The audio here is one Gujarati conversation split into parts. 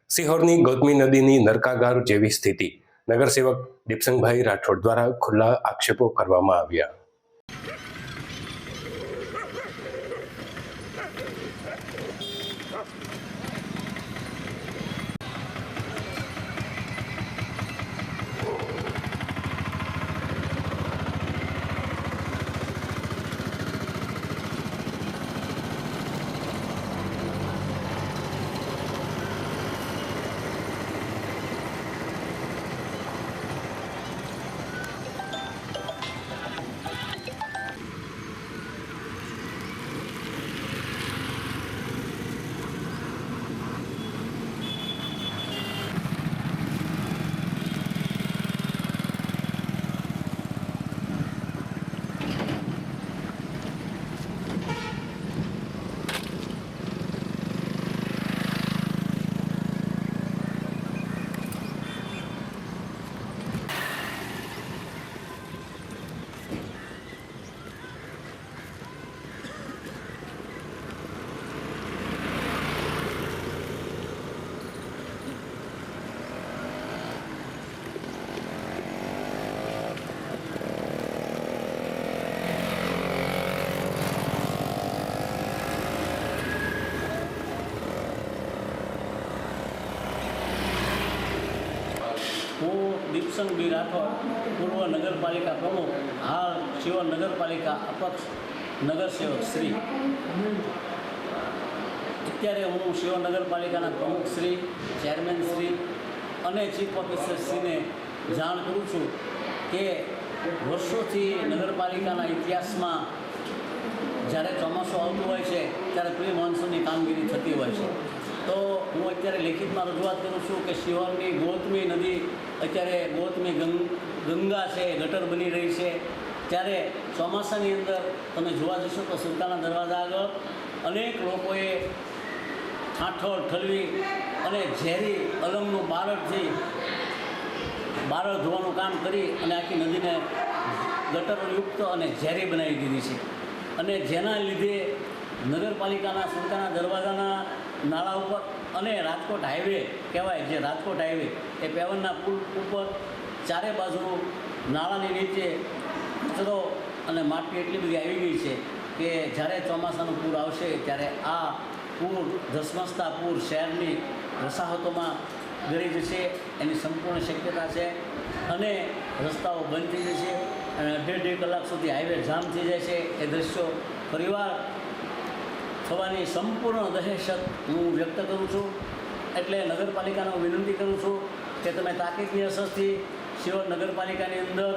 સિહોરની ગૌતમી નદીની નરકાગાર જેવી સ્થિતિ, નગરસેવક દીપસંગભાઈ રાઠોડ દ્વારા ખુલ્લા આક્ષેપો કરવામાં આવ્યા. હું દીપસંગભાઈ રાઠોડ, પૂર્વ નગરપાલિકા પ્રમુખ, હાલ શિહોર નગરપાલિકા અપક્ષ નગરસેવક શ્રી. અત્યારે હું શિહોર નગરપાલિકાના પ્રમુખ શ્રી, ચેરમેન શ્રી અને ચીફ ઓફિસર શ્રીને જાણ કરું છું કે વર્ષોથી નગરપાલિકાના ઇતિહાસમાં જ્યારે ચોમાસું આવતું હોય છે ત્યારે પ્રી મોન્સૂનની કામગીરી થતી હોય છે. તો હું અત્યારે લેખિતમાં રજૂઆત કરું છું કે શિહોરની ગૌતમી નદી અત્યારે ગૌતમી ગંગા છે, ગટર બની રહી છે. ત્યારે ચોમાસાની અંદર તમે જોવા જશો તો સુલતાના દરવાજા આગળ અનેક લોકોએ ઠાઠોળ ઠલવી અને ઝેરી અલંગનું બારડથી બારડ ધોવાનું કામ કરી અને આખી નદીને ગટરયુક્ત અને ઝેરી બનાવી દીધી છે. અને જેના લીધે નગરપાલિકાના સુલતાના દરવાજાના નાળા ઉપર અને રાજકોટ હાઈવે કહેવાય, જે રાજકોટ હાઈવે એ પેવનના પુલ ઉપર ચારે બાજુ નાળાની નીચે કચરો અને માટી એટલી બધી આવી ગઈ છે કે જ્યારે ચોમાસાનું પૂર આવશે ત્યારે આ પૂર ધસમસતા પૂર શહેરની વસાહતોમાં ગળી જશે એની સંપૂર્ણ શક્યતા છે. અને રસ્તાઓ બંધ થઈ જશે અને 1.5 કલાક સુધી હાઈવે જામ થઈ જાય છે. એ દ્રશ્યો પરિવાર થવાની સંપૂર્ણ દહેશત હું વ્યક્ત કરું છું. એટલે નગરપાલિકાને હું વિનંતી કરું છું કે તમે તાકીદની અસરથી શિહોર નગરપાલિકાની અંદર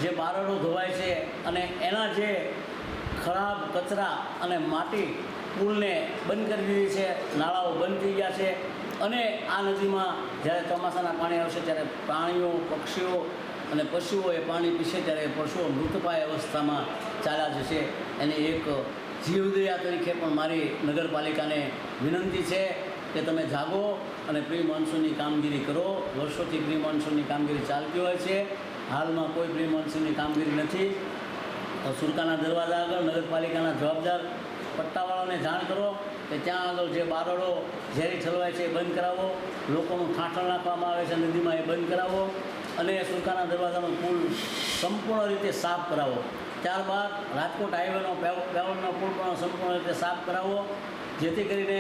જે બારડો ધોવાય છે અને એના જે ખરાબ કચરા અને માટી પુલને બંધ કરી દીધી છે, નાળાઓ બંધ થઈ ગયા છે. અને આ નદીમાં જ્યારે ચોમાસાના પાણી આવશે ત્યારે પ્રાણીઓ, પક્ષીઓ અને પશુઓ એ પાણી પીશે ત્યારે પશુઓ મૃતપાય અવસ્થામાં ચાલ્યા જશે. એની એક જીવદયા તરીકે પણ મારી નગરપાલિકાને વિનંતી છે કે તમે જાગો અને પ્રી મોન્સૂનની કામગીરી કરો. વર્ષોથી પ્રી મોન્સૂનની કામગીરી ચાલતી હોય છે. હાલમાં કોઈ પ્રી મોન્સૂનની કામગીરી નથી. તો સુલતાના દરવાજા આગળ નગરપાલિકાના જવાબદાર પટ્ટાવાળાને જાણ કરો કે ત્યાં આગળ જે બારડો ઝેરી ઠલવાય છે એ બંધ કરાવો, લોકોનું ઠાઠણ નાખવામાં આવે છે નદીમાં એ બંધ કરાવો અને સુલતાના દરવાજાનો પુલ સંપૂર્ણ રીતે સાફ કરાવો. ત્યારબાદ રાજકોટ હાઈવેનો પેવનનો પુલ પણ સંપૂર્ણ રીતે સાફ કરાવો, જેથી કરીને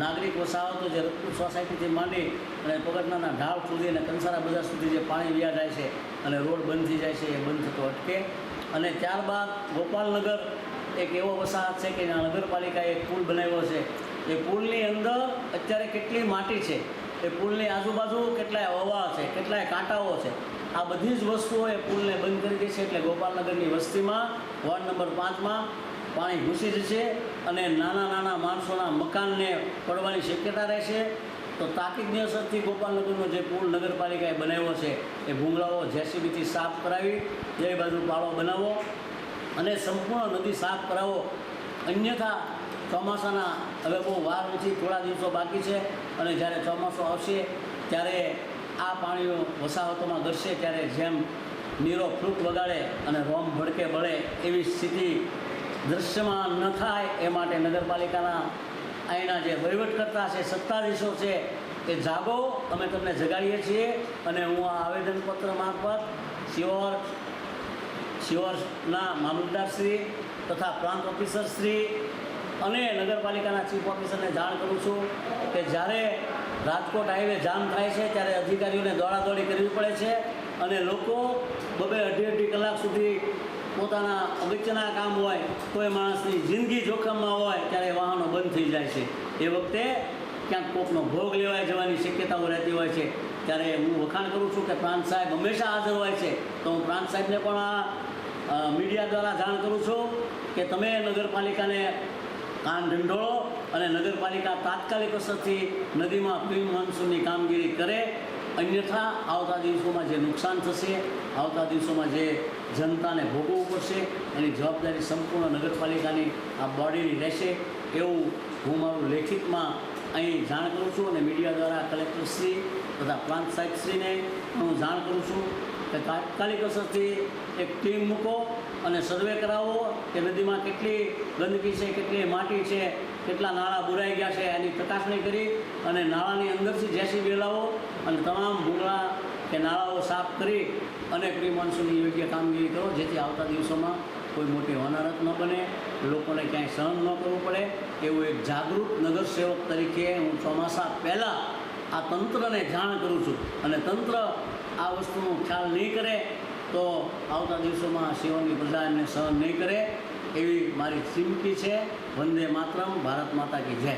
નાગરિક વસાહતો જે રતપુર સોસાયટીથી માંડી અને પગથિયાના ઢાળ સુધી અને કંસારા બજાર સુધી જે પાણી વ્યા જાય છે અને રોડ બંધ થઈ જાય છે એ બંધ થતો અટકે. અને ત્યારબાદ ગોપાલનગર એક એવો વસાહત છે કે જ્યાં નગરપાલિકાએ એક પુલ બનાવ્યો છે. એ પુલની અંદર અત્યારે કેટલી માટી છે, એ પુલની આજુબાજુ કેટલાય હવા છે, કેટલાય કાંટાઓ છે. આ બધી જ વસ્તુઓ એ પુલને બંધ કરી દે છે. એટલે ગોપાલનગરની વસ્તીમાં વોર્ડ નંબર 5માં પાણી ઘૂસી જશે અને નાના નાના માણસોના મકાનને પડવાની શક્યતા રહેશે. તો તાકીદની અસરથી ગોપાલનગરનો જે પુલ નગરપાલિકાએ બનાવ્યો છે એ ભૂંગળાઓ જેસીબીથી સાફ કરાવી બે બાજુ પાળો બનાવો અને સંપૂર્ણ નદી સાફ કરાવો. અન્યથા ચોમાસાના હવે બહુ વાર નથી, થોડા દિવસો બાકી છે અને જ્યારે ચોમાસું આવશે ત્યારે આ પાણીઓ વસાહતોમાં ઘરશે ત્યારે જેમ નીરો ફ્લૂટ વગાડે અને રોમ ભડકે બળે એવી સ્થિતિ દૃશ્યમાન ન થાય એ માટે નગરપાલિકાના અહીંના જે વહીવટકર્તા છે, સત્તાધીશો છે, કે જાગો, અમે તમને જગાડીએ છીએ. અને હું આ આવેદનપત્ર મારફત શિહોરના મામલતદારશ્રી તથા પ્રાંત ઓફિસરશ્રી અને નગરપાલિકાના ચીફ ઓફિસરને જાણ કરું છું કે જ્યારે રાજકોટ હાઈવે જામ થાય છે ત્યારે અધિકારીઓને દોડાદોડી કરવી પડે છે અને લોકો બબે અઢી કલાક સુધી પોતાના અગત્યના કામ હોય કોઈ માણસની જિંદગી જોખમમાં હોય ત્યારે વાહનો બંધ થઈ જાય છે. એ વખતે ક્યાંક કોકનો ભોગ લેવાઈ જવાની શક્યતાઓ રહેતી હોય છે. ત્યારે હું વખાણ કરું છું કે પ્રાંત સાહેબ હંમેશા હાજર હોય છે. તો હું પ્રાંત સાહેબને પણ આ મીડિયા દ્વારા જાણ કરું છું કે તમે નગરપાલિકાને કાન ઢંઢોળો અને નગરપાલિકા તાત્કાલિક અસરથી નદીમાં પ્રી મોન્સૂનની કામગીરી કરે. અન્યથા આવતા દિવસોમાં જે નુકસાન થશે, આવતા દિવસોમાં જે જનતાને ભોગવવું પડશે એની જવાબદારી સંપૂર્ણ નગરપાલિકાની આ બોડીની રહેશે એવું હું મારું લેખિતમાં અહીં જાણ કરું છું. અને મીડિયા દ્વારા કલેક્ટરશ્રી તથા પ્રાંત સાહેબશ્રીને હું જાણ કરું છું કે તાત્કાલિક અસરથી એક ટીમ મૂકો અને સર્વે કરાવો કે નદીમાં કેટલી ગંદકી છે, કેટલી માટી છે, કેટલા નાળા બુરાઈ ગયા છે એની ચકાસણી કરી અને નાળાની અંદરથી જેસીબી લાવો અને તમામ ભૂંગળા કે નાળાઓ સાફ કરી અને પ્રી મોન્સૂનની યોગ્ય કામગીરી કરો, જેથી આવતા દિવસોમાં કોઈ મોટી હોનારત ન બને, લોકોને ક્યાંય સહન ન કરવું પડે. એવું એક જાગૃત નગરસેવક તરીકે હું ચોમાસા પહેલાં આ તંત્રને જાણ કરું છું. અને તંત્ર આ વસ્તુનો ખ્યાલ નહીં કરે તો આવતા દિવસોમાં શિહોરની પ્રજા એમને સહન નહીં કરે એવી મારી ચીમકી છે. વંદે માતરમ, ભારત માતા કી જય.